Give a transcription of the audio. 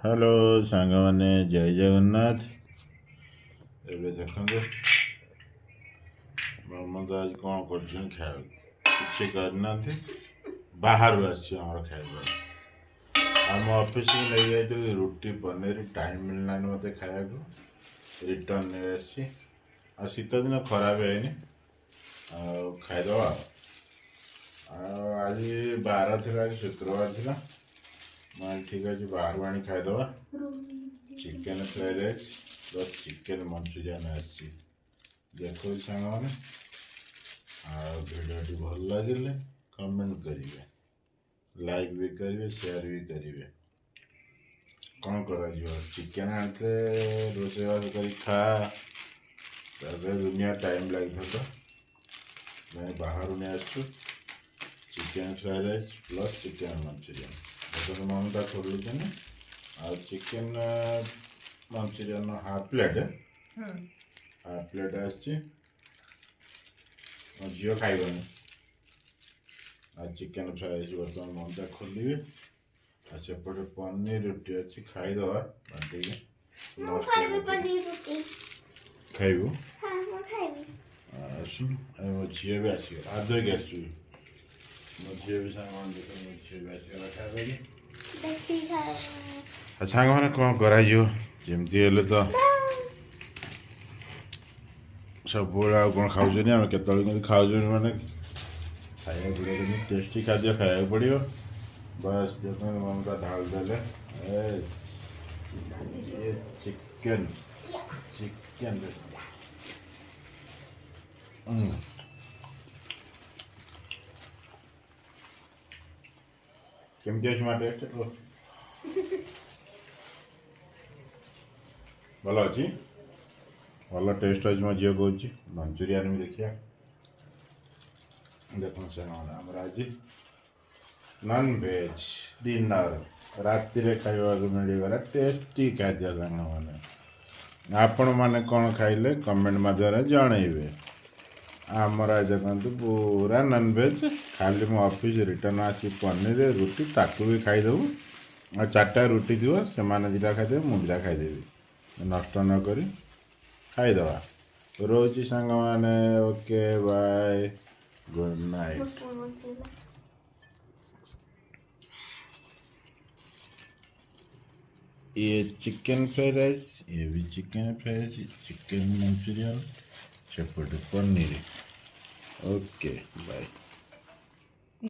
Hello सांग मैंने जय जगन्नाथ। एबे देखो मोहम्मद आज कौन कर खाए किसी करना बाहर आमर खाଇବା आम ऑफिस को नहीं जाइए रुटी पनीर टाइम मिलना मत खाया रिटर्न नहीं आसी शीत दिन खराब है खाईद आज बार थी शुक्रवार थी ठीक अच्छे बाहर आनी खाईदे chicken fried rice plus chicken manchurian आसी देखो सांग मैंने भिडियो भल लगे कमेंट करेंगे लाइक भी करेंगे शेयर भी करेंगे कौन कर चिकेन आनते रोषेबास कर खा दुनिया टाइम लगी था मैं बाहर नहीं आसु chicken fried rice plus chicken Manchurian देखो ममता खोलुन आ चिकेन मंचूरियन हाफ प्लेट आसी मो झील खाइबनी आ चिकेन फ्राई बर्तमान ममता खोलिए आ सेपटे पनीर रुटी अच्छी खाईदे खाइबू आसुन मो झील भी आस आदर आस मो झील भी सांग मो झील भी आसगला खाइबा सांग मैंने कौन करमती तो सब कौन खाऊँ आम के खाऊ मैंने खाया पड़े टेस्टी खाद्य खाया पड़ो बस देखो ममता ढाल देले ये चिकेन चिकेन केमती अच्छे टेस्ट भल अच्छी भल टेस्ट अच्छे मो झील कह मंचूरियन भी देखिए देखो सामर आज नॉन वेज डिनर राति खावा मिलगला टेस्टी खाद्य सांग मैंने आपण मैंने कौन खाइले कमेंट मध्यम जनइबे आमर आज देखते पूरा नॉन वेज खाली मो ऑफिस रिटर्न आसी पनीर रुटी ताकू भी खाईदेबू आ 4टा रुटी थी से मैंने दुटा खाईदे मुझा खाईदेवी नष्ट नक खाईदवा रोज सांग मैंने ओके बाय गुड नाइट। ये चिकन फ्राइड राइस ये भी chicken fried rice chicken manchurian सेपटे पनीर ओके बाय।